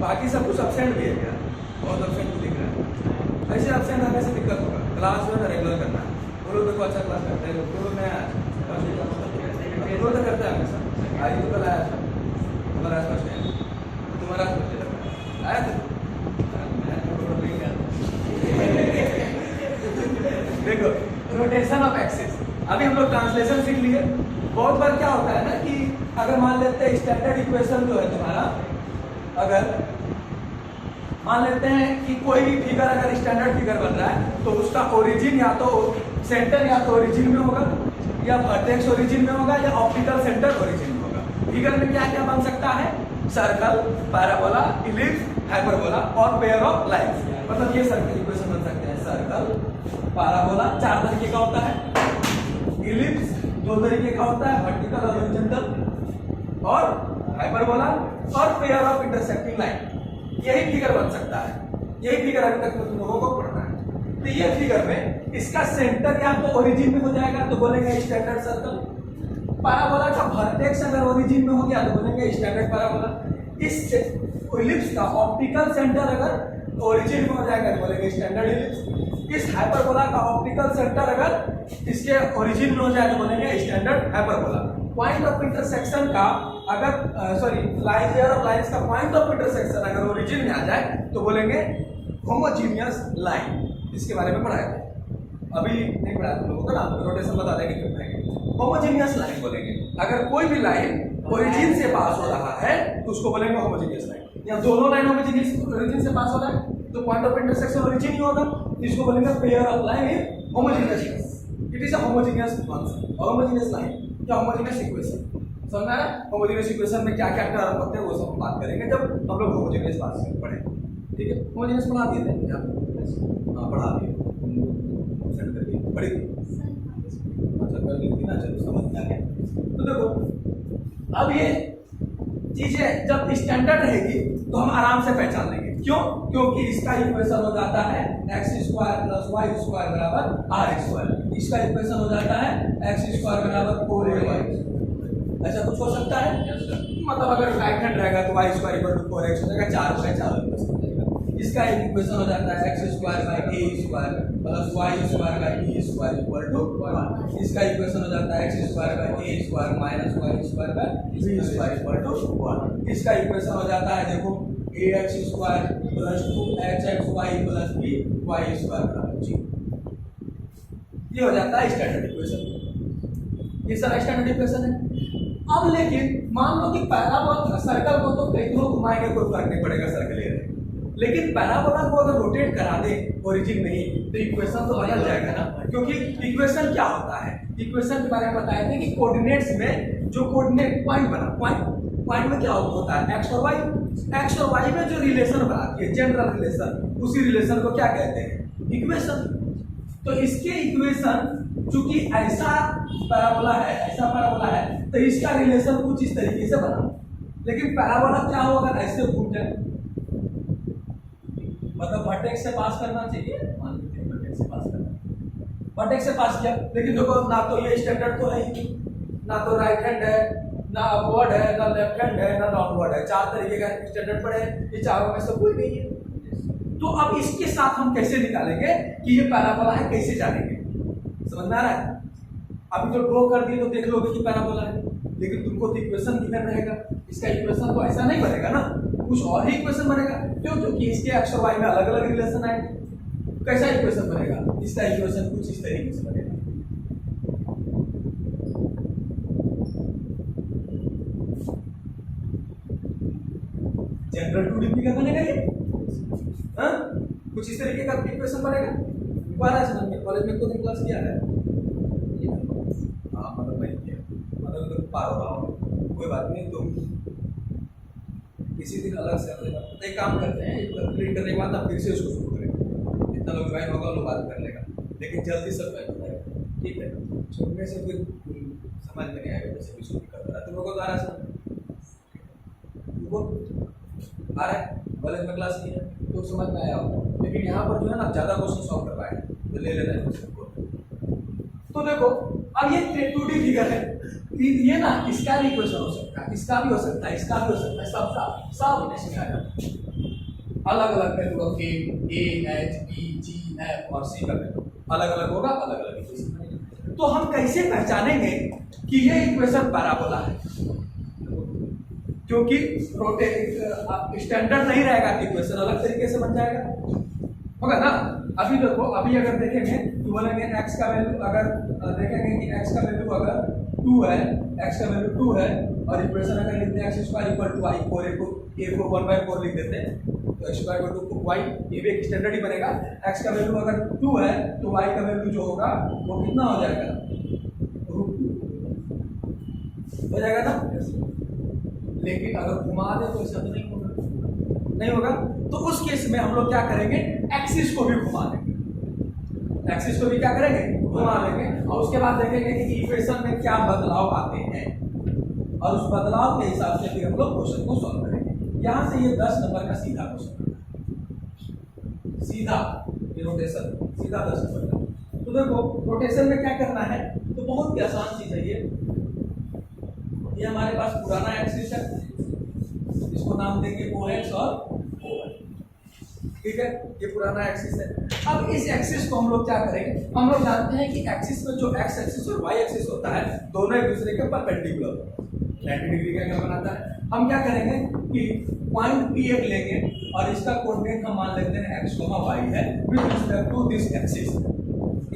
बाकी सब कुछ अपसेंट भी है क्या, बहुत अपसेंट भी दिख रहा है। ऐसे अपसेंट आने से दिक्कत होगा। क्लास जो है रेगुलर करना है। वो लोग देखो अच्छा क्लास करते हैं, वो लोग नया वो तो करता है हमेशा। आज तो कल आया था तुम्हारा फर्स्ट टाइम, तुम्हारा आया था। देखो रोटेशन ऑफ एक्सिस, अभी हम लोग ट्रांसलेशन सीख लिए। बहुत बार क्या होता है ना कि अगर मान लेते हैं स्टैंडर्ड इक्वेशन जो है तुम्हारा, अगर मान लेते हैं कि कोई भी फिगर अगर स्टैंडर्ड फिगर बन रहा है तो उसका ओरिजिन या तो सेंटर या तो ओरिजिन में होगा, या वर्टेक्स ओरिजिन में होगा, या ऑप्टिकल सेंटर ओरिजिन में होगा। फिगर में क्या क्या बन सकता है, सर्कल, पैराबोला, इलिप्स, हाइपरबोला और पेयर ऑफ लाइन्स। मतलब ये सर्कल इक्वेशन बन सकते हैं। सर्कल, पैराबोला 4 तरीके का होता है, इलिप्स 2 तरीके का होता है, वर्टिकल और हॉरिजॉन्टल, और हाइपरबोला और पेयर ऑफ इंटरसेक्टिंग लाइन। यही फिगर बन सकता है। यही फिगर अभी तक तुम लोगों को पढ़ना है। तो ये फिगर में इसका सेंटर या तो ओरिजिन में हो जाएगा तो बोलेंगे स्टैंडर्ड सर्कल। पैराबोला का वर्टेक्स अगर ओरिजिन में हो गया तो बोलेंगे स्टैंडर्ड पैराबोला। इस इलिप्स का ऑप्टिकल सेंटर अगर ओरिजिन में हो जाएगा तो बोलेंगे स्टैंडर्ड इलिप्स। इस हाइपरबोला का ऑप्टिकल सेंटर अगर इसके ओरिजिन में हो जाए तो बोलेंगे standard hyperbola. Point of intersection का अगर लाइन पेयर ऑफ लाइंस का पॉइंट ऑफ इंटरसेक्शन अगर ओरिजिन में आ जाए तो बोलेंगे होमोजीनियस लाइन। इसके बारे में पढ़ाया था, अभी नहीं पढ़ाया तुम लोगों को ना, रोटेशन बता देंगे क्यों पढ़ाएंगे। होमोजीनियस लाइन बोलेंगे अगर कोई भी लाइन ओरिजिन से पास हो रहा है तो उसको बोलेंगे होमोजीनियस लाइन। या दोनों लाइन ओरिजिन से पास हो रहा है तो पॉइंट ऑफ इंटरसेक्शन ओरिजिन ही होगा, इसको बोलेंगे pair of line is homogeneous. It is a homogeneous function और होमोजीनियस लाइन या होमोजीनियस इक्वेशन। समझ आ रहा है? होमोजीनियस इक्वेशन में क्या क्या टर्म होते हैं वो सब हम बात करेंगे जब हम लोग होमोजीनियस बात पढ़ेंगे। ठीक है, होमोजीनियस पढ़ा दिए थे क्या? हाँ पढ़ा दिए, सेंड कर दिए, पढ़ी थी। अच्छा कर ली थी ना, चलो समझ में आ गया। तो देखो अब ये चीजें जब स्टैंडर्ड रहेगी तो हम आराम से पहचान लेंगे। क्यों? क्योंकि इसका इक्वेशन हो जाता है x square plus y square बराबर आर स्क्वायर। इसका इक्वेशन हो जाता है x स्क्वायर बराबर 4ay। ऐसा कुछ हो सकता है? मतलब अगर राइट हैंड रहेगा तो y square equal to 4x हो जाएगा, 4 बाई 4 इक्वेशन हो जाएगा। इसका एक इक्वेशन हो जाता है x square by a square plus y square by b square equal to 1। इसका इक्वेशन हो जाता है x square by a square minus y square by b square equal to 1। इसका इक्वेशन हो जाता है देखो ax square plus 2hxy plus b y square बराबर 0। ये हो जाता है स्टैंडर्ड इक्वेशन। ये सारा स्टैंडर्ड इक्वेशन है। अब लेकिन मान लो कि पैराबोला सर्कल को तो कितनों घुमाएंगे कोई फर्क नहीं पड़ेगा, सर्कल ये रहे, लेकिन पैराबोला को अगर रोटेट करा दे ओरिजिन नहीं तो इक्वेशन तो बदल जाएगा ना। क्योंकि इक्वेशन क्या होता है, इक्वेशन के बारे में बताए थे कि कोऑर्डिनेट्स में जो कोऑर्डिनेट पॉइंट बना, पॉइंट में क्या होता है एक्स और वाई। एक्स और वाई में जो रिलेशन बनाती है जनरल रिलेशन, उसी रिलेशन को क्या कहते हैं, इक्वेशन। तो इसके इक्वेशन चूंकि ऐसा पैराबोला है, ऐसा पैराबोला है तो इसका रिलेशन कुछ इस तरीके से बना। लेकिन पैराबोला क्या हो अगर ऐसे घूम जाए, मतलब वर्टेक्स से पास करना चाहिए, मान लेते हैं वर्टेक्स से पास करना, वर्टेक्स से पास किया, लेकिन देखो ना तो ये स्टैंडर्ड तो है ही, ना तो राइट हैंड है, ना अपवर्ड है, ना लेफ्ट हैंड है, ना डाउनवर्ड है। 4 तरीके का स्टैंडर पड़े, ये चारों में से कोई नहीं है। तो अब इसके साथ हम कैसे निकालेंगे कि ये पैराबोला है, कैसे जानेंगे? समझ में आ रहा है? अभी तो ड्रॉ कर दिए तो देख लोगे कि पैराबोला है, लेकिन तुमको तो इक्वेशन गिवन रहेगा। इसका इक्वेशन तो ऐसा नहीं बनेगा ना, कुछ और ही इक्वेशन बनेगा। क्यों? क्योंकि इसके एक्स और वाई में अलग अलग रिलेशन आए। कैसा इक्वेशन बनेगा? इसका इक्वेशन कुछ इस तरीके से बनेगा। जनरल 2D फिगर बनेगा ये, हाँ? कुछ इस तरीके का इक्वेशन बनेगा। कॉलेज में तो क्लास किया है, हाँ मतलब मैं किया, मतलब तो पार हो रहा हूँ, कोई बात नहीं। तुम किसी दिन अलग से एक काम करते हैं, कंप्लीट करने के बाद ना फिर से उसको शुरू करेंगे। जितना लोग ज्वाइन होगा वो बात कर लेगा, लेकिन जल्दी सब ज्वाइन हो जाएगा। ठीक है, छोड़ने से फिर समझ में नहीं आएगा, जैसे भी शुरू कर रहा है तुम लोगों को आ रहा है, आ रहा है कॉलेज में क्लास की है तो समझ में आया होगा। लेकिन यहाँ पर जो है ना ज़्यादा क्वेश्चन सॉल्व करवाए तो ले लेना है क्वेश्चन को। तो देखो अब ये 2D फिगर है, ये ना इसका भी इक्वेशन हो सकता है, इसका भी हो सकता है, इसका भी हो सकता है, सबका सब इसमें आ जाता है। अलग अलग value of A, H, B, G, F और सी का वैल्यू अलग अलग होगा, अलग अलग इक्वेशन। तो हम कैसे पहचानेंगे कि ये इक्वेशन पैराबोला है? क्योंकि स्टैंडर्ड नहीं रहेगा, इक्वेशन अलग तरीके से बन जाएगा, होगा ना। अभी देखो, अभी अगर देखेंगे तो बोलेंगे x का वैल्यू, अगर देखेंगे कि x का वैल्यू अगर 2 है, x का वैल्यू 2 है और इक्वेशन अगर लिखते हैं x square equal to y, और a को 1/4 लिख देते हैं तो x square equal to y, ये भी एक स्टैंडर्ड ही बनेगा। x का वैल्यू अगर 2 है तो y का वैल्यू जो होगा वो कितना हो जाएगा, √2 हो जाएगा ना। लेकिन अगर घुमा दे तो ऐसा तो नहीं होगा, नहीं होगा। तो उस केस में हम लोग क्या करेंगे, एक्सिस को भी घुमा देंगे, एक्सिस को भी क्या करेंगे, घुमा देंगे, और उसके बाद देखेंगे कि इक्वेशन में क्या बदलाव आते हैं, और उस बदलाव के हिसाब से फिर हम लोग क्वेश्चन को सॉल्व करेंगे। यहां से ये 10 नंबर का सीधा क्वेश्चन, सीधा रोटेशन, सीधा 10 नंबर का। तो देखो रोटेशन में क्या करना है, तो बहुत ही आसान चीज है ये हमारे पास पुराना एक्सिस है, इसको नाम देंगे OX और OY, ठीक है, ये पुराना एक्सिस है। अब इस एक्सिस को हम लोग क्या करेंगे, हम लोग जानते हैं कि एक्सिस में जो x एक्सिस और y एक्सिस होता है दोनों एक दूसरे के परपेंडिकुलर 90 डिग्री का एंगल बनाता है। हम क्या करेंगे कि पॉइंट P एक लेंगे और इसका कोऑर्डिनेट हम मान लेते हैं x, y है with respect to this axis.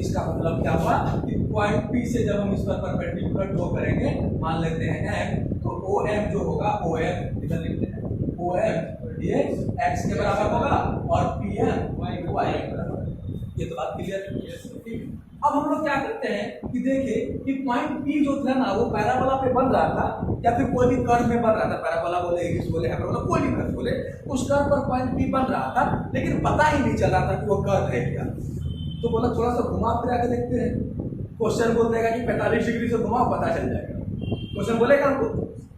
इसका मतलब क्या हुआ कि पॉइंट P से जब हम इस पर परपेंडिकुलर ड्रॉ करेंगे, मान लेते हैं m, तो OM जो होगा, OM इधर लिखते हैं, OM ये x के बराबर होगा और PM y के बराबर। ये तो बात क्लियर है, ठीक। अब हम लोग क्या करते हैं कि देखिए कि पॉइंट P जो था ना वो पैराबोला पे बन रहा था या फिर कोई भी कर्व में बन रहा था, पैराबोला बोले, एक्सिस बोले, हाइपरबोला, कोई भी कर्व बोले, उस कर्व पर पॉइंट P बन रहा था, लेकिन पता ही नहीं चल रहा था कि वो कर्व है क्या। तो बोला थोड़ा सा घुमा फिरा के देखते हैं, क्वेश्चन बोल देगा कि 45 डिग्री से घुमाओ, पता चल जाएगा। क्वेश्चन बोलेगा हमको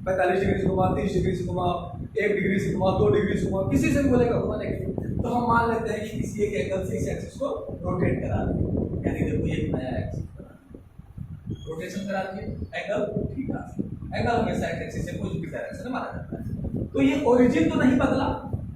45 डिग्री से घुमाओ, 30 डिग्री से घुमाओ, 1 डिग्री से घुमाओ, 2 डिग्री से घुमाओ, किसी से भी बोलेगा घुमाने के लिए। तो हम मान लेते हैं कि किसी एक एंगल से इस एक्सिस को रोटेट करा देंगे, यानी देखो ये नया एक्सिस रोटेशन करा दिए एंगल थीटा से। एंगल हमेशा एक एक्सिस से कुछ भी डायरेक्शन में माना जाता है। तो ये ओरिजिन तो नहीं बदला,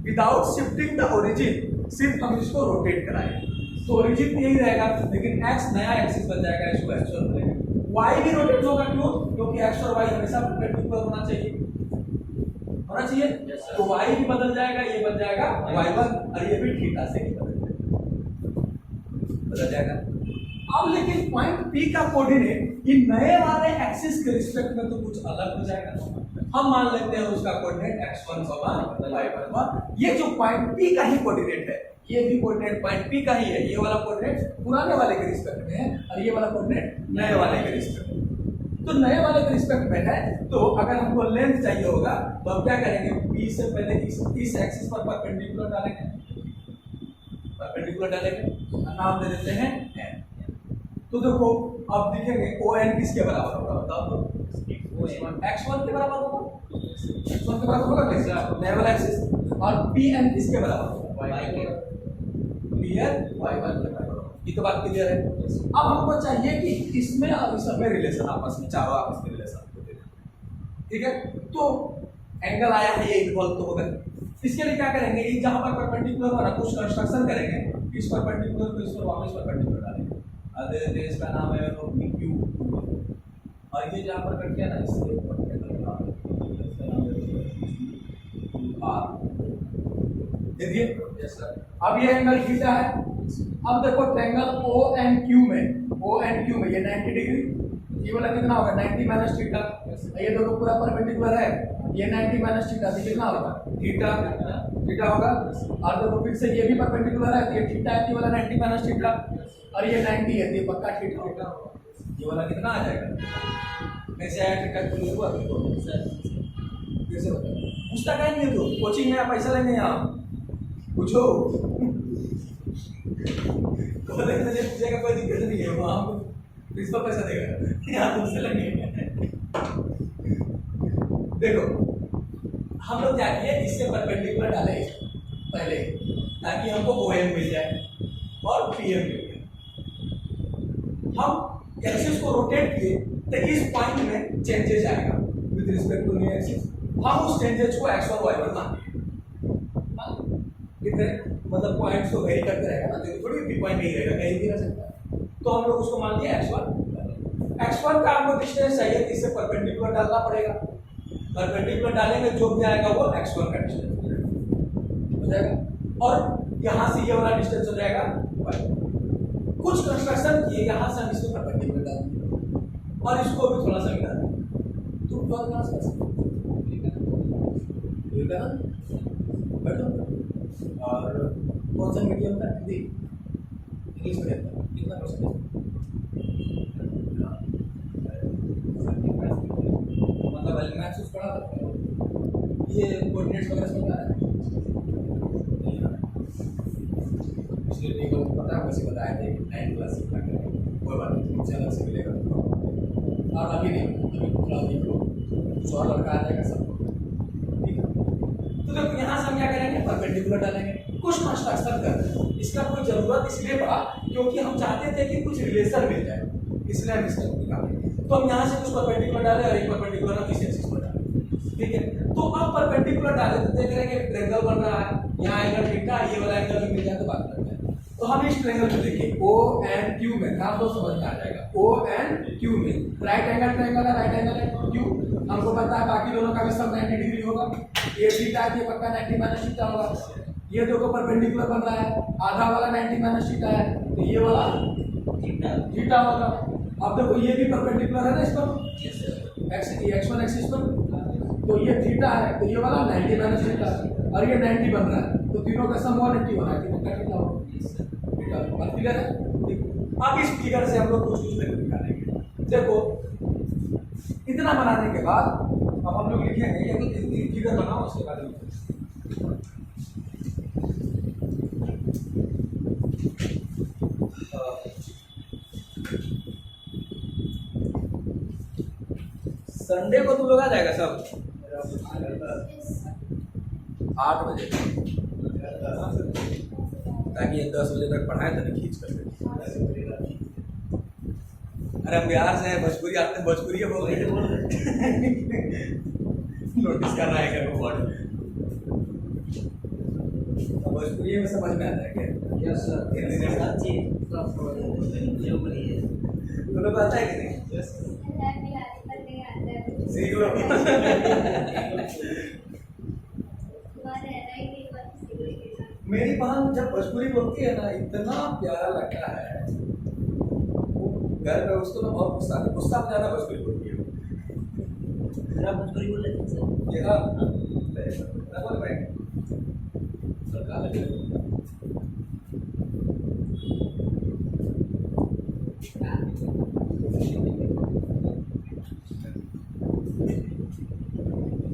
विदाउट शिफ्टिंग द ओरिजिन, सिर्फ हम इसको रोटेट कराएंगे तो ओरिजिन यही रहेगा, लेकिन x नया एक्सिस बन जाएगा, इसको x और बनेगा। y भी रोटेट होगा, क्यों? क्योंकि x और y हमेशा परपेंडिकुलर होना चाहिए, होना चाहिए। तो y भी बदल जाएगा, ये बन जाएगा y1 और ये भी थीटा से ही बदल जाएगा। अब लेकिन पॉइंट P का कोऑर्डिनेट इन नए वाले एक्सिस के रिस्पेक्ट में तो कुछ अलग हो जाएगा। हम मान लेते हैं उसका कोऑर्डिनेट x1, y1। ये जो पॉइंट P का ही कोऑर्डिनेट है, ये भी कोऑर्डिनेट पॉइंट P का ही है। ये वाला कोऑर्डिनेट पुराने वाले के रिस्पेक्ट में है और ये वाला कोऑर्डिनेट नए वाले के रिस्पेक्ट में। तो नए वाले के रिस्पेक्ट में है, तो अगर हमको लेंथ चाहिए होगा तो हम क्या करेंगे, P से पहले इस एक्सिस पर परपेंडिकुलर डालेंगे, परपेंडिकुलर डालेंगे, नाम दे देते हैं n। तो देखो अब दिखेंगे ON किसके बराबर होगा, बताओ तो। x1 के बराबर होगा, x1 के बराबर होगा कैसे, नए वाला एक्सिस। और PN किसके बराबर होगा, y1 के बराबर। ये तो बात क्लियर है। अब हमको चाहिए कि इसमें और इसमें रिलेशन, आपस में चारों आपस में रिलेशन, ठीक है। तो एंगल आया है, ये इक्वल तो होगा। इसके लिए क्या करेंगे, ये जहां पर परपेंडिकुलर हो रहा है कुछ कंस्ट्रक्शन करेंगे, इस परपेंडिकुलर को इस पर वापस परपेंडिकुलर डालेंगे, अरे इसका नाम है PQ, और ये जहां पर कट गया ना इससे देखिए। अब ये एंगल थीटा है। अब देखो ट्रायंगल ONQ में ये 90 डिग्री, ये वाला कितना होगा 90 माइनस थीटा। ये दोनों पूरा परपेंडिकुलर है, ये 90 माइनस थीटा तो कितना होगा थीटा होगा। और देखो फिर से ये भी परपेंडिकुलर है, ये थीटा है, ये वाला 90 माइनस थीटा, और ये 90 है, ये पक्का थीटा होगा। ये वाला कितना आ जाएगा, कैसे आया थीटा क्लियर हुआ, कैसे होता है पूछता क्या नहीं है। तो कोचिंग में आप पैसा लेंगे, यहाँ पूछो, कॉलेज में जब पूछेगा कोई दिक्कत नहीं है, वहाँ प्रिंसिपल पैसा देगा, यहाँ तुमसे लेंगे। देखो हम लोग क्या किए, इसके परपेंडिकुलर डाले पहले ताकि हमको OM मिल जाए और PM मिल जाए। हम एक्सिस को रोटेट किए तो इस पॉइंट में चेंजेस आएगा with respect to new axis, हम उस चेंजेस को x1 y1 मानेंगे। कितने मतलब पॉइंट्स को वेरी करते रहेगा ना, तो थोड़ी भी पॉइंट नहीं रहेगा, कहीं भी रह सकता है, तो हम लोग उसको मान लिया x1 का हमको डिस्टेंस चाहिए, इससे परपेंडिकुलर डालना पड़ेगा, परपेंडिकुलर डालेंगे जो भी आएगा वो x1 का डिस्टेंस हो जाएगा, और यहाँ से ये वाला डिस्टेंस हो जाएगा y। कुछ कंस्ट्रक्शन किए, यहाँ से हम इसको परपेंडिकुलर डाल देंगे और इसको भी थोड़ा सा मिला देंगे, तो बहुत कहाँ से और कौन सा मीडियम था, हिंदी इंग्लिश मीडियम था, कितना परसेंटेज, मतलब एलिमेंट्स पढ़ा था, ये कोऑर्डिनेट्स वगैरह समझ आ रहा है, इसलिए नहीं को पता है, वैसे बताया था कि 9 क्लास सीखना करेंगे, कोई बात नहीं, मुझे अलग से मिलेगा, और अभी नहीं, अभी थोड़ा देखो 100 लड़का आ जाएगा सब, ठीक है। तो जब यहाँ से हम क्या करेंगे, परपेंडिकुलर डालेंगे, कुछ कंस्ट्रक्शन कर रहे हैं, इसका कोई जरूरत इसलिए पड़ा क्योंकि हम चाहते थे कि कुछ रिलेशन मिल जाए, इसलिए हम इसका निकालेंगे, तो हम यहाँ से कुछ परपेंडिकुलर डाले और एक परपेंडिकुलर हम इस एक्सिस पर डालें, ठीक है। तो अब परपेंडिकुलर डाले तो देख रहे हैं कि ट्रायंगल बन रहा है, यहाँ एंगल थीटा, ये वाला एंगल भी मिल जाए तो बात करते हैं। तो हम इस ट्रायंगल में देखिए O and Q में, नाम तो समझ में आ जाएगा, O and Q में राइट एंगल ट्रायंगल है, राइट एंगल है Q, हमको पता है बाकी दोनों का भी सब 90 डिग्री होगा, ये थीटा ये पक्का 90 माइनस थीटा होगा, ये देखो परपेंडिकुलर बन रहा है, आधा वाला 90 माइनस थीटा है, तो ये वाला थीटा होगा। अब देखो ये भी परपेंडिकुलर है ना इस पर, x1 एक्सिस पर, तो ये थीटा है, तो ये वाला 90 माइनस थीटा और ये 90 बन रहा है, तो तीनों का सम 180 होना है, तीनों का थीटा होगा, बात क्लियर है। अब इस फिगर से हम लोग कुछ वैल्यू निकालेंगे। देखो इतना बनाने के बाद अब हम लोग लिखेंगे, ये तो फिगर बनाओ, उसके बाद संडे को तुम लोग आ जाएगा सब 8 बजे, ताकि 10 बजे तक पढ़ाए तो नहीं खींच कर। अरे हम बिहार से हैं, भोजपुरी आते हैं, भोजपुरी बोल रहे नोटिस कर रहा है क्या वर्ड, भोजपुरी में समझ में आता है क्या? यस सर, तुम लोग आता है कि नहीं? सीख लो। मेरी बहन जब भोजपुरी बोलती है ना, इतना प्यारा लगता है, घर में उसको ना बहुत गुस्सा आता है, गुस्सा में ज़्यादा भोजपुरी बोलती है, भोजपुरी बोल लेते हैं सर, ये हाँ ना बोल रहे हैं सरकार लगे।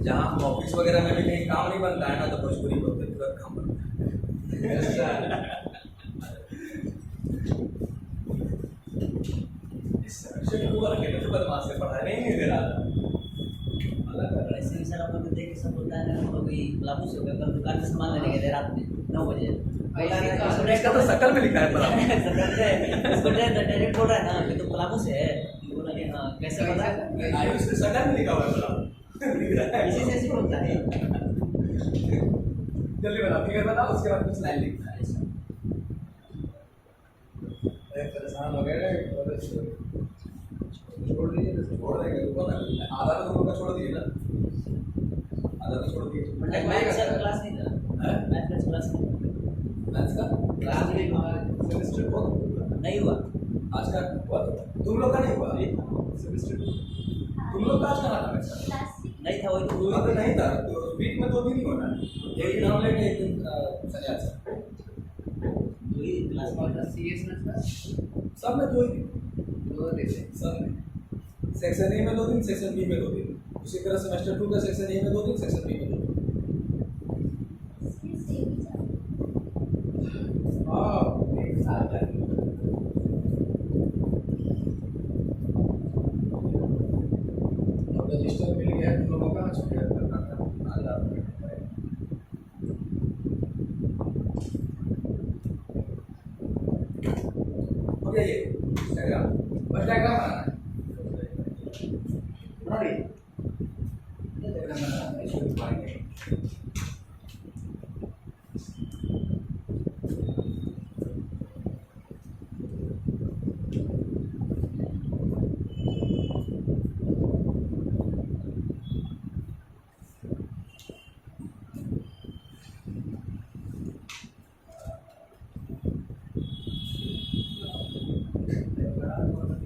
जहाँ ऑफिस वगैरह में भी कहीं काम नहीं बनता है ना, तो भोजपुरी बोलते हैं, तुरंत काम बनता है। बदमाश से पढ़ाई नहीं दे रहा था, ऐसे सर अपन देख के सब होता है ना, कोई लाभू से होकर कल दुकान से सामान लेने गए रात में 9 बजे, इसका तो शकल में लिखा है उसको डायरेक्ट बोल रहा है ना कि तुम पलामू से है, बोला कि हाँ कैसे पता है, आयुष के शकल में लिखा हुआ है पलामू, इसी से ऐसे होता है। जल्दी बताओ, फिगर बताओ, उसके बाद कुछ लाइन लिखना है। परेशान हो गए, छोड़ दीजिए, छोड़ देंगे, आधा तो तुम लोग छोड़ दिए ना, आधा तो छोड़ दिए। मैथ्स का क्लास नहीं था, मैथ्स क्लास का क्लास नहीं हुआ, सेमेस्टर को नहीं हुआ, आज का हुआ, तुम लोग का नहीं हुआ सेमेस्टर, तुम लोग का आज का ना नहीं था, वही तो नहीं था, तो वीक में 2 दिन ही होना है, एक दिन हम लेके एक दिन संन्यास, वही क्लास में सीएस में सब में 2 दिन, सब में सेक्शन ए में 2 दिन, सेक्शन बी में 2 दिन, उसी तरह सेमेस्टर 2 का सेक्शन ए में 2 दिन, सेक्शन बी में 2 दिन। एक साल का रजिस्टर मिल गया तुम लोगों का, छुट्टियां करना था, हो गया ये डायग्राम, बस डायग्राम बनाना है।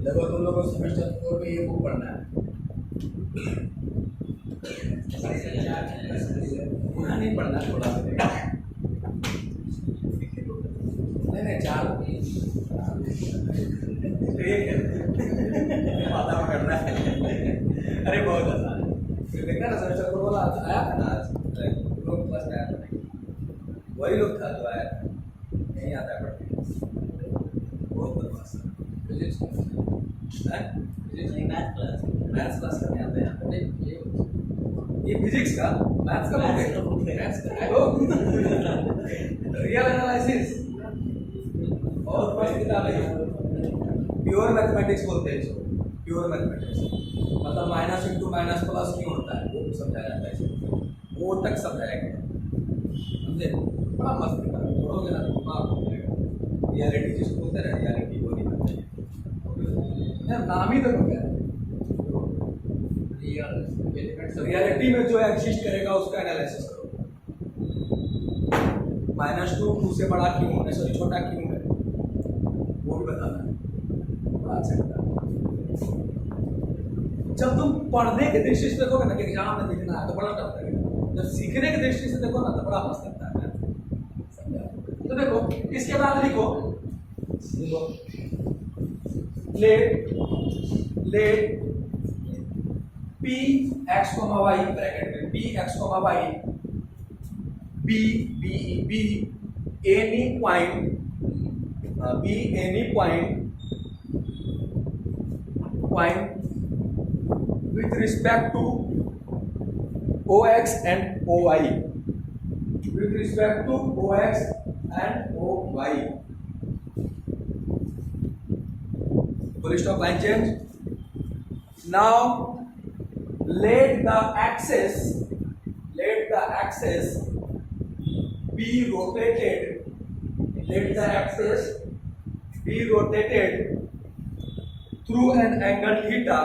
देखो तुम लोगों को सेमेस्टर 4 में ये बुक पढ़ना है, पूरा नहीं पढ़ना, थोड़ा सा नहीं 4 ठीक है माता पकड़ रहा है। अरे बहुत आसान है, फिर देखना ना सेमेस्टर 4 वाला आया था ना, लोग क्लास में आया था, वही लोग था जो आया था, नहीं आता है पढ़ने, बहुत बदमाश था। फिजिक्स मैथ्स क्लास करने आते हैं यहाँ पे, ये फिजिक्स का मैथ्स का मैथ्स का रियल एनालिसिस और मस्त किताब है, प्योर मैथमेटिक्स बोलते हैं इसको, प्योर मैथमेटिक्स मतलब माइनस इंटू माइनस प्लस क्यों होता है वो समझाया जाता है इसमें, वो तक समझाया गया, समझे? बड़ा मस्त किताब है, पढ़ोगे ना दिमाग हो जाएगा। रियलिटी जिसको बोलते हैं, रियलिटी वो नहीं बनता यार, नाम ही तो क्या है, रियलिटी में जो एग्जिस्ट करेगा उसका एनालिसिस करो। -2 से बड़ा क्यों है, सॉरी छोटा क्यों है, वो भी बताना है, बड़ा अच्छा किताब। जब तुम पढ़ने के दृष्टि से देखोगे ना कि एग्जाम में लिखना है तो बड़ा टफ लगेगा, जब सीखने के दृष्टि से देखो ना तो बड़ा मस्त लगता है, समझा? तो देखो इसके बाद लिखो let p x, y bracket में p x, y b any point with respect to ox and oy, with respect to ox and oy, full stop, line change. Now let the axis be rotated, let the axis be rotated through an angle theta,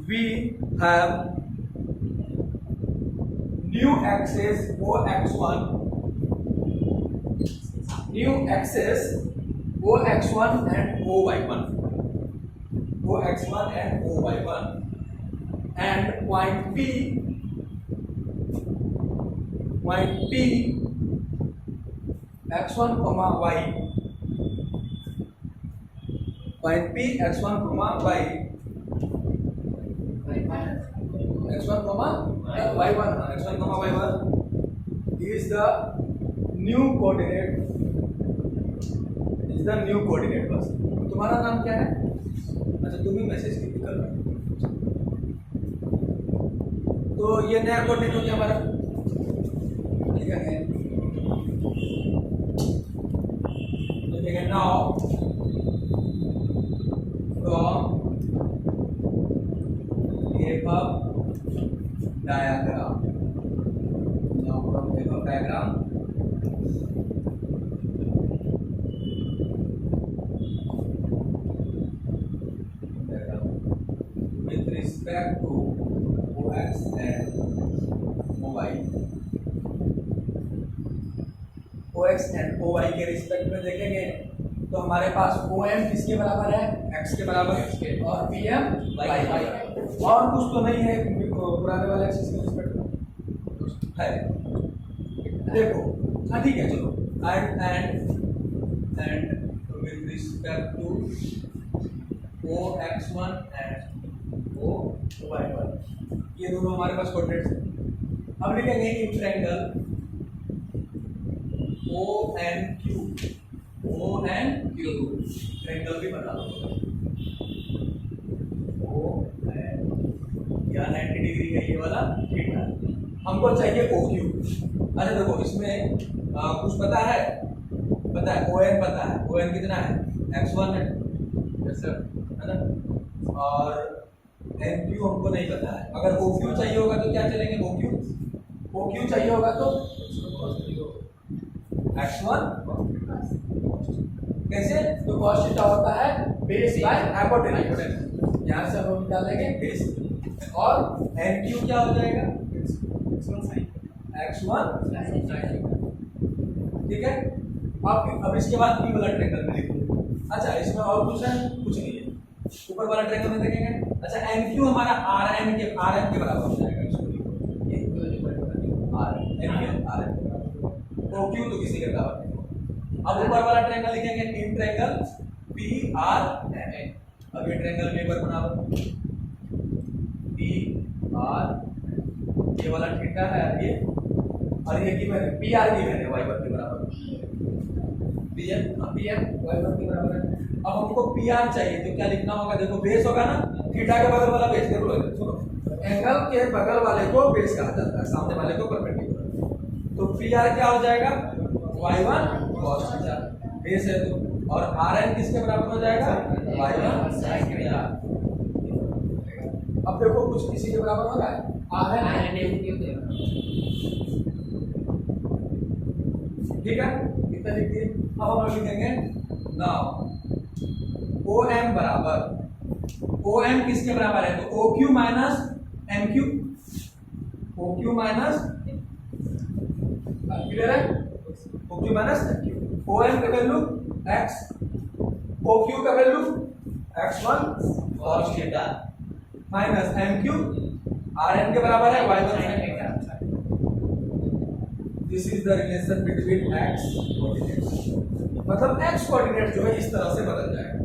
we have new axis ox1, new axis ox1 and oy1, and point P x1 comma y, point P x1 comma y, x1 comma y1 is the new coordinate, बस। तुम्हारा नाम क्या है? अच्छा तुम ही message की कर रहे हो, तो ये नया कोऑर्डिनेट हो गया हमारा, ठीक है? तो ठीक है, now from diagram, now from diagram with respect to ox and oy, ox and oy के रिस्पेक्ट में देखेंगे तो हमारे पास OM किसके बराबर है, x के बराबर, और PM y, और कुछ तो नहीं है पुराने वाले एक्सिस के रिस्पेक्ट में है, देखो हाँ ठीक है चलो, and with respect to OX1 and OY1, ये दोनों हमारे पास कोऑर्डिनेट्स हैं। अब लिखेंगे एक ट्रायंगल ONQ, ट्रायंगल भी बता दो, या 90 डिग्री का ये वाला थीटा, हमको चाहिए OQ। अच्छा देखो इसमें कुछ पता है ON पता है, ON कितना है, x1 है, है ना, और NQ हमको नहीं पता है। अगर OQ चाहिए होगा तो क्या चलेंगे, OQ चाहिए होगा तो x1 कैसे, तो cos थीटा होता है बेस बाय हाइपोटेन्यूज, यहाँ से हम डालेंगे बेस, और NQ क्या हो जाएगा, x1 ठीक है। अब इसके बाद p वाला ट्रायंगल में लिख लो। अच्छा इसमें और कुछ है? कुछ नहीं है। ऊपर वाला ट्रायंगल में देखेंगे। अच्छा nq हमारा rm के बराबर हो जाएगा। इसको लिखो rm oq तो किसी के बराबर नहीं। अब ऊपर वाला ट्रायंगल लिखेंगे इन ट्रायंगल PRM। अब ये ट्रायंगल में एक बार बना लो। PR ये वाला थीटा है ये, और ये गिवन है PR गिवन है y1 के बराबर। PM y1 के बराबर है। अब हमको PR चाहिए तो क्या लिखना होगा? देखो बेस होगा ना, थीटा के बगल वाला बेस। देखो सुनो, एंगल के बगल वाले को बेस कहा जाता है, सामने वाले को परपेंडिकुलर। तो PR क्या हो जाएगा? y1 cos थीटा बेस है तो, और Rn किसके बराबर हो जाएगा? y1 sin theta. अब देखो कुछ किसी के बराबर होगा ठीक है, कितना लिखिए। अब हम लोग लिखेंगे नाउ OM बराबर, OM किसके बराबर है? तो OQ minus MQ, OQ minus clear है, OQ माइनस MQ। OM का वैल्यू x, OQ का value x1 cos theta minus MQ Rn के बराबर है y1 sin theta. This is the relation between x coordinates. मतलब x कोऑर्डिनेट जो है इस तरह से बदल जाएगा।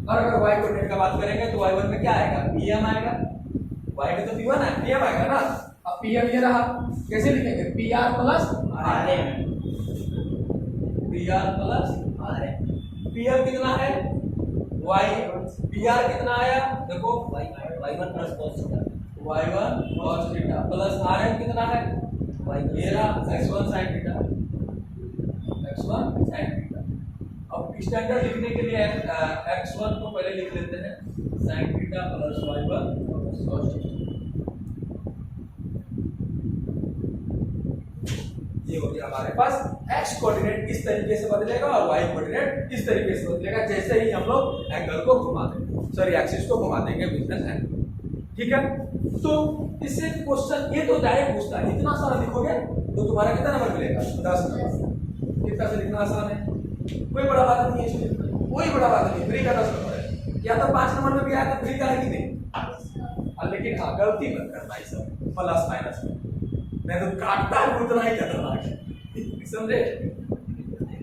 और अगर y कोऑर्डिनेट का बात करेंगे तो y1 में क्या आएगा? pm आएगा। y में तो p1 है, pm आएगा ना। अब pm ये रहा, कैसे लिखेंगे? pr plus rm, pr plus rm। pm कितना है? y, pr कितना आया? देखो y1 plus cos theta, y1 cos theta plus rm कितना है? मेरा x1 sin theta, x1 sin theta. अब स्टैंडर्ड लिखने के लिए x1 को पहले लिख लेते हैं sin theta plus y1 cos theta. ये हो गया हमारे पास। x कोऑर्डिनेट इस तरीके से बदलेगा और y कोऑर्डिनेट इस तरीके से बदलेगा जैसे ही हम लोग एंगल को घुमा देंगे, सॉरी एक्सिस को घुमा देंगे बिजनेस एंगल। ठीक है, तो इससे क्वेश्चन ये तो डायरेक्ट पूछता है। इतना सारा लिखोगे तो तुम्हारा कितना नंबर मिलेगा? 10 नंबर। कितना से लिखना आसान है, कोई बड़ा बात नहीं है इसमें, कोई बड़ा बात नहीं। फ्री का 10 नंबर है, या तो 5 नंबर में भी आया तो फ्री का है कि नहीं। लेकिन हाँ गलती मत करना ये सब प्लस माइनस में, मैं तो काटता हूँ उतना ही खतरनाक है, समझे?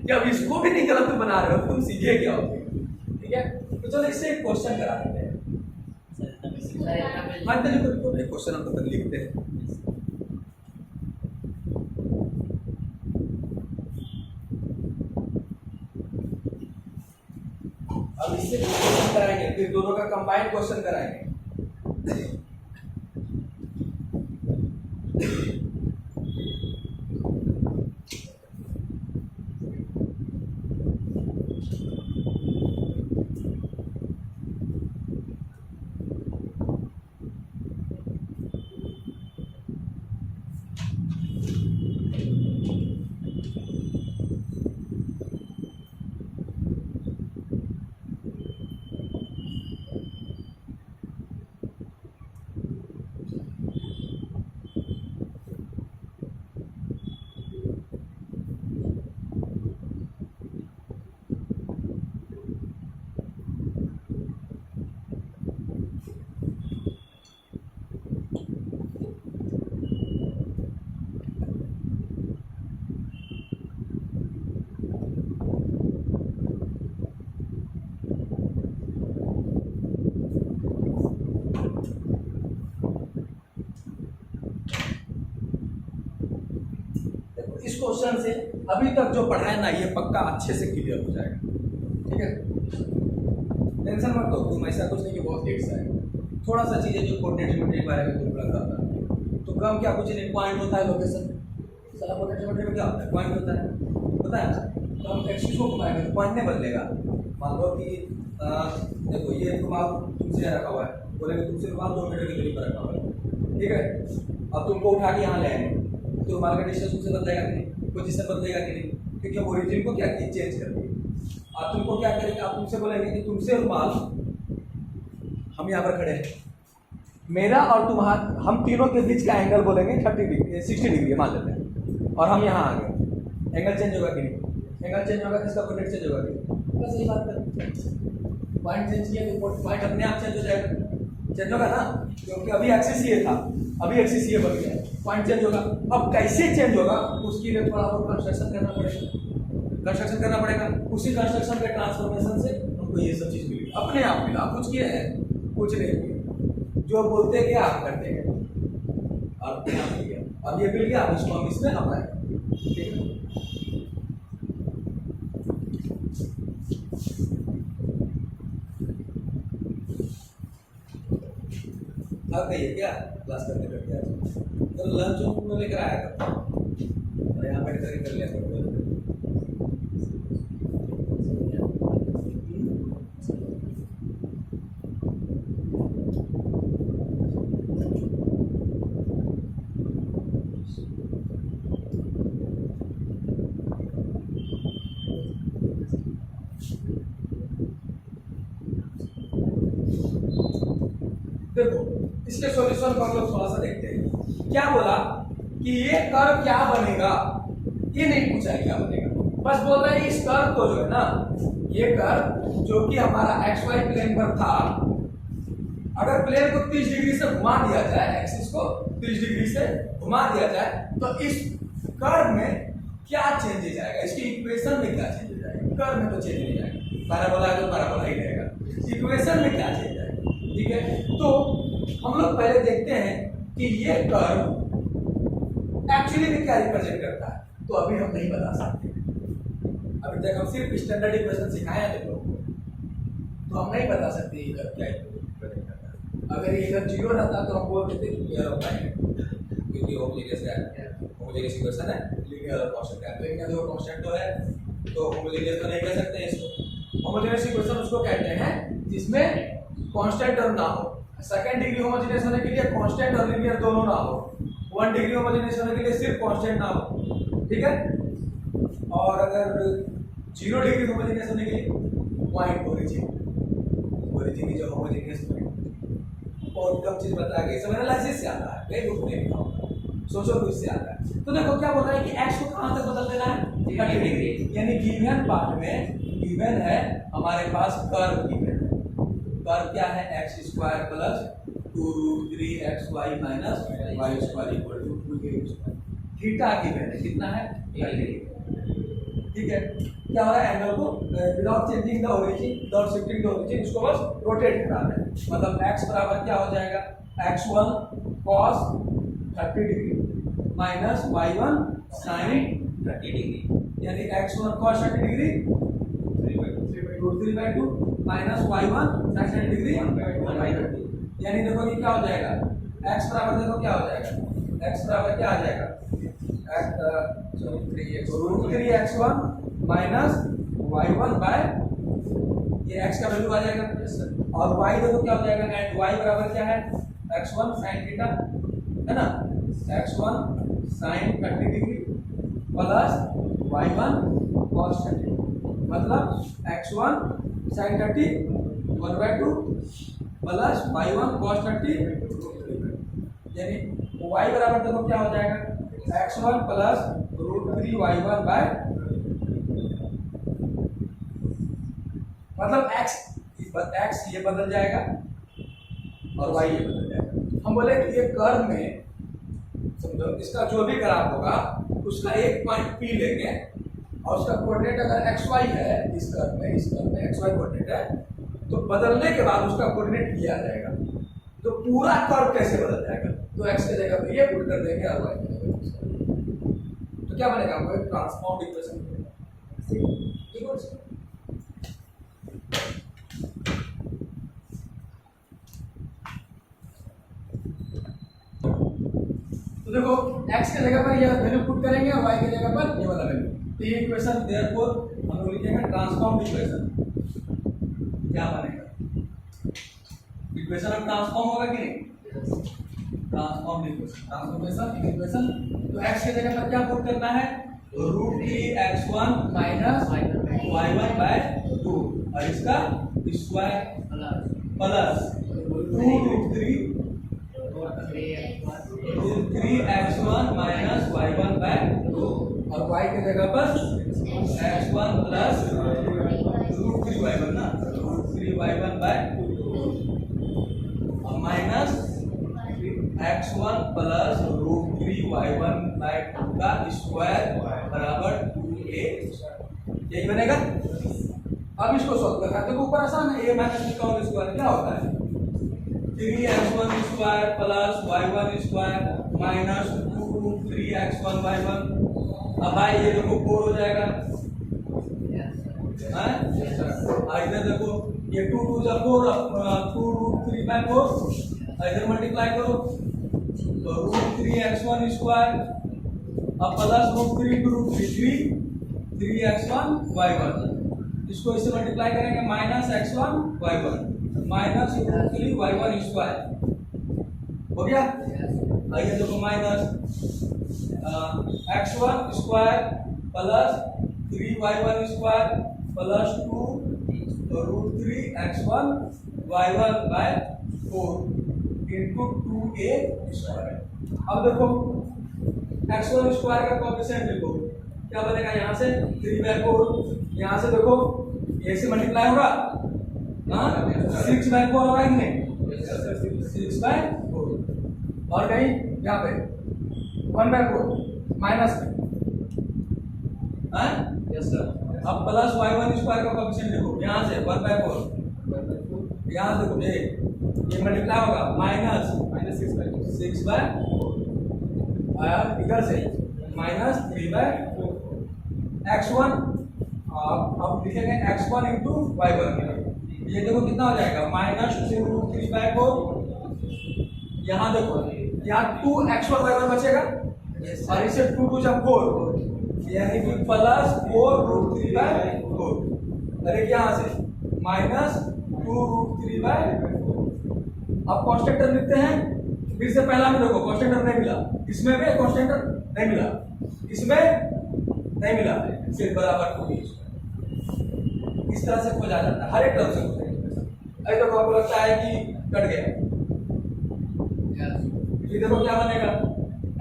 जब इसको भी नहीं गलत बना रहे हो तुम सीखे क्या हो? ठीक है, तो चलो इससे एक क्वेश्चन करा देते हैं। क्वेश्चन हम तो लिखते हैं। अब इससे क्वेश्चन कराएंगे, फिर दोनों का कंबाइंड क्वेश्चन कराएंगे। इस क्वेश्चन से अभी तक जो पढ़ा है ना ये पक्का अच्छे से क्लियर हो जाएगा। ठीक है, टेंशन मत लो तुम, ऐसा कुछ नहीं कि बहुत लेट से आएगा। थोड़ा सा चीज़ें जो कोऑर्डिनेट ज्योमेट्री के बारे में तुम पढ़ा था तो कम क्या कुछ नहीं, पॉइंट होता है, लोकेशन सारा कोऑर्डिनेट ज्योमेट्री में क्या होता है? पॉइंट होता है, पता है ना? तो हम एक्सिस को घुमाएंगे तो पॉइंट नहीं बदलेगा। मान लो कि देखो ये रुमाल तुमसे रखा हुआ है, बोलेंगे तुमसे रुमाल 2 मीटर की दूरी पर रखा हुआ है। ठीक है, अब तुमको उठा के यहाँ ले आएंगे तो रुमाल का डिस्टेंस तुमसे बदलेगा कि नहीं? पोजीशन बदलेगा कि नहीं? क्योंकि हम ओरिजिन को क्या चेंज कर दिए। अब तुमको क्या करेंगे, आप तुमसे बोलेंगे कि तुमसे रुमाल, हम यहाँ पर खड़े हैं, मेरा और तुम्हारा, हम तीनों के बीच का एंगल बोलेंगे 30 डिग्री 60 डिग्री मान लेते हैं, और हम यहाँ आ गए, एंगल चेंज होगा कि नहीं? एंगल चेंज होगा, किसका कोऑर्डिनेट चेंज होगा कि? बस यही बात कर, पॉइंट चेंज किया तो पॉइंट अपने आप चेंज हो जाएगा, चेंज होगा ना, क्योंकि अभी एक्सिस ये था, अभी एक्सिस ये बन गया, पॉइंट चेंज होगा। अब कैसे चेंज होगा उसके लिए थोड़ा बहुत कंस्ट्रक्शन करना पड़ेगा, उसी कंस्ट्रक्शन के ट्रांसफॉर्मेशन से हमको ये सब चीज़ मिली, अपने आप मिला, कुछ किया है, कुछ नहीं किया, जो बोलते गए आप करते गए, अपने आप मिल गया। अब ये मिल गया, अब इसको हम इसमें अप्लाई करेंगे, ठीक है। अब कहिए क्या क्लास करते तो लंच में लेकर आया था, यहाँ बैठ कर लिया था। देखो इसके सॉल्यूशन को हम लोग थोड़ा सा देखते हैं। क्या बोला कि ये कर्व क्या बनेगा, ये नहीं पूछा है क्या बनेगा, बस बोल रहे हैं इस कर्व को जो है ना, ये कर्व जो कि हमारा XY प्लेन पर था, अगर प्लेन को 30 डिग्री से घुमा दिया जाए, एक्सिस को 30 डिग्री से घुमा दिया जाए, तो इस कर्व में क्या चेंज हो जाएगा, इसकी इक्वेशन में क्या चेंज हो जाएगा? कर्व में तो चेंज नहीं जाएगा, पैराबोला है तो पैराबोला ही रहेगा, इक्वेशन में क्या चेंज आएगा, ठीक है। तो हम लोग पहले देखते हैं कि ये कर्व एक्चुअली में क्या रिप्रेजेंट करता है, तो अभी हम नहीं बता सकते, अभी तक हम सिर्फ स्टैंडर्ड इक्वेशन सिखाए हैं लोगों को, तो हम नहीं बता सकते ये कर्व क्या रिप्रेजेंट करता है। अगर ये इधर 0 रहता तो हम बोल देते क्लियर ऑफ लाइन, क्योंकि होमोजेनियस इक्वेशन है, लीनियर और कांस्टेंट है, लेकिन अगर कांस्टेंट तो है तो होमोजेनियस तो नहीं कह सकते हैं इसको। होमोजेनियस इक्वेशन उसको कहते हैं जिसमें कांस्टेंट टर्म ना हो, सेकंड डिग्री होमोजेनियस होने के लिए कांस्टेंट और लीनियर दोनों ना हो, 1 डिग्री होमोजेनियस होने के लिए सिर्फ कांस्टेंट ना हो, ठीक है। और अगर 0 डिग्री होमोजेनियस होने के लिए पॉइंट ओरिजिन की जो होमोजेनियस पॉइंट, और कम चीज बता के सब एनालिसिस से आता है, कई बुक नहीं लिखा होगा, सोचो तो इससे आता है। तो देखो क्या बोल रहा है कि x को कहां तक बदल देना है, 30 डिग्री, यानी गिवन पार्ट में गिवन है हमारे पास कर्व गिवन है, कर्व क्या है, x² plus 2√3xy minus y² equal to 2a²। Theta given है, कितना है, 30 डिग्री, ठीक है। क्या हो रहा है, एंगल को without changing the origin, without shifting the origin, इसको बस रोटेट कराना है, मतलब x बराबर क्या हो जाएगा, x1 cos 30 degree minus y1 sin 30 degree, यानी x1 cos 30 degree 3/2 minus y1 sin 30 degree 1/2, यानी देखो ये क्या हो जाएगा, x बराबर देखो क्या हो जाएगा, x बराबर क्या आ जाएगा, √3x1 माइनस y1 बाय, ये x का वैल्यू आ जाएगा, और y देखो क्या हो जाएगा, एंड y बराबर क्या है, x1 sin थीटा है ना, x1 sin 30 degree plus y1 cos 30, मतलब x1 sin 30 1/2 plus y1 cos 30, यानी y बराबर देखो क्या हो जाएगा, x1 प्लस √3y1 बाय, मतलब x ये बदल जाएगा और y ये बदल जाएगा। हम बोले कि ये कर्व में समझो इसका जो भी ग्राफ होगा उसका एक पॉइंट P लेंगे और उसका कोऑर्डिनेट अगर xy है, इस कर्व में xy कोऑर्डिनेट है, तो बदलने के बाद उसका कोऑर्डिनेट P आ जाएगा, तो पूरा कर्व कैसे बदल जाएगा, तो x की जगह पे ये पुट कर देंगे और y की जगह पे, तो क्या बनेगा, हमको एक ट्रांसफॉर्म्ड इक्वेशन मिलेगा। तो देखो x के जगह पर ये वैल्यू पुट करेंगे और y की जगह पर ये वाला वैल्यू, तो ये इक्वेशन देयरफॉर हम लोग लिखेंगे ट्रांसफॉर्म्ड इक्वेशन। क्या बनेगा, इक्वेशन अब ट्रांसफॉर्म होगा कि नहीं, ट्रांसफॉर्म्ड इक्वेशन, तो x की जगह पर क्या पुट करना है, √3x1 माइनस y1 बाय 2, और इसका स्क्वायर प्लस 2√3 y की जगह पर x1 प्लस √3y1 ना, √3y1 bye minus x1 plus √3y1 bye 2 का स्क्वायर बराबर 2a, यही बनेगा। अब इसको सॉल्व करना, देखो ऊपर आसान है, a माइनस b का होल स्क्वायर क्या होता है, 3x1 square plus y1 square minus 2√3x1 y1। अब भाई ये देखो 4 हो जाएगा, इधर देखो ये 2 2 जा 4, 2√3/4, इधर मल्टीप्लाई करो तो √3x1 स्क्वायर अब प्लस √3 3x1 y1, इसको इससे मल्टीप्लाई करेंगे minus x1 y1 minus √3y1 square, हो गया। आइए देखो minus x1 square plus 3y1 square plus 2√3x1 y1 by 4 into 2a square. अब देखो x1 स्क्वायर का कोएफिशिएंट देखो क्या बनेगा, यहाँ से 3/4, यहाँ से देखो ये से मल्टीप्लाई होगा, 6/4 होगा इनमें 6/4, और कहीं यहाँ पे 1/4 माइनस में, यस सर। अब प्लस y1 स्क्वायर का कोएफिशिएंट देखो, यहाँ से 1/4, यहाँ देखो ये मल्टीप्लाई होगा माइनस 6/4, इधर से माइनस 3/4 x1, अब लिखेंगे x1 इंटू y1, ये देखो कितना हो जाएगा माइनस 2√3/4, यहाँ देखो यहाँ 2x1 y1 बचेगा और इसे 2 2 जब 4 यानी कि प्लस 4√3/4, अरे यहाँ से माइनस 2√3/4। अब कांस्टेंट टर्म लिखते हैं, फिर से पहला में देखो कांस्टेंट टर्म नहीं मिला, इसमें भी कांस्टेंट टर्म नहीं मिला, इसमें नहीं मिला, फिर बराबर 2b, इस तरह से खोजा जाता है, हर एक टर्म से खोजा। अरे तो आपको लगता है कि कट गया, ये देखो क्या बनेगा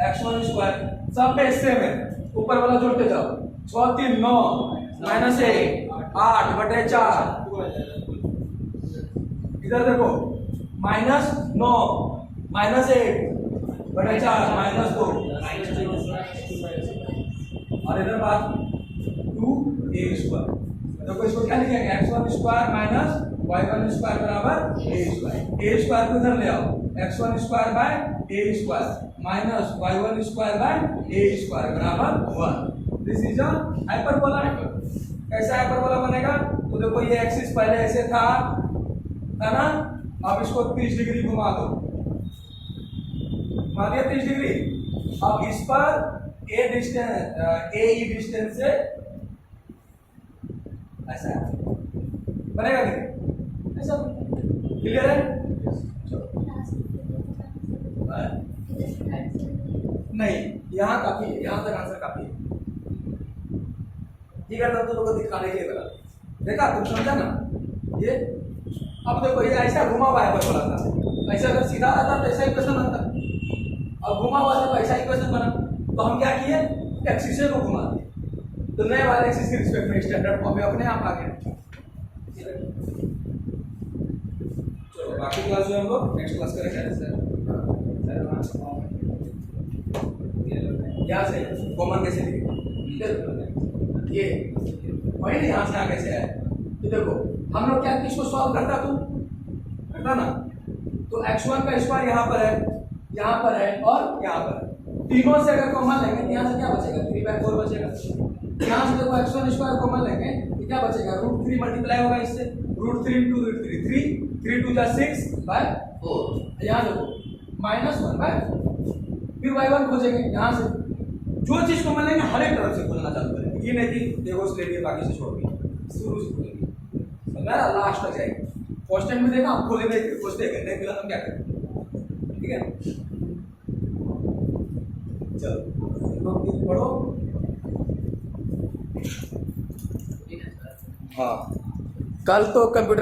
x1 स्क्वायर, सब में सेम है, ऊपर वाला जोड़ते जाओ, 6 3 9 माइनस 1 8/4, इधर देखो माइनस 9 माइनस 1/4 माइनस 2, और इधर बात 2a स्क्वायर। देखो इसको क्या लिखेंगे, x1 square minus y1 square बराबर a स्क्वायर को इधर ले आओ, x1 square by a square minus y1 square by a square बराबर 1। This is a hyperbola. कैसा हाइपरबोला बनेगा, तो देखो ये एक्सिस पहले ऐसे था ना, अब इसको 30 डिग्री घुमा दो, घुमा दिया 30 डिग्री, अब इस पर ए डिस्टेंस से ऐसा बनेगा नहीं, ऐसा क्लियर है? नहीं, यहाँ काफी है, यहाँ तक आंसर काफी है, ठीक है। तब तो लोगों को दिखाने के लिए बना, देखा तुम समझा ना ये। अब देखो ये ऐसा घुमा हुआ है बस, था ऐसा, अगर सीधा आता तो ऐसा ही क्वेश्चन बनता, अब घुमा हुआ था तो ऐसा ही क्वेश्चन बना, तो हम क्या किए, एक्सिस को घुमा दिए, तो नए वाले एक्सिस के रिस्पेक्ट में स्टैंडर्ड फॉर्म में अपने आप आ गए। चलो बाकी क्लास में हम लोग नेक्स्ट क्लास करेंगे। यहाँ से कॉमन कैसे लिखे, ये वही नहीं, यहाँ से आ कैसे है, तो देखो हम लोग क्या इसको सॉल्व करता ना, तो x1 का स्क्वायर यहाँ पर है, यहाँ पर है और यहाँ पर है, तीनों से अगर कॉमन लेंगे तो यहाँ से क्या बचेगा, 3/4 बचेगा। यहाँ से देखो x1 स्क्वायर कॉमन लेंगे तो क्या बचेगा, √3 मल्टीप्लाई होगा इससे, √3 इंटू √3 3 2 जा 6/4, यहाँ देखो -1/4, फिर y1 खोजेंगे, यहाँ से जो चीज को लेंगे हर एक तरफ से खोलना चालू करेंगे, ये नहीं कि देखो ले लिए बाकी से छोड़ दिया, शुरू से खोलेंगे, समझा, लास्ट तक जाएंगे। क्वेश्चन में देखा हम खोले देख कुछ देखें, नहीं मिला हम क्या करें, ठीक है। चलो पढ़ो, हाँ कल तो कंप्यूटर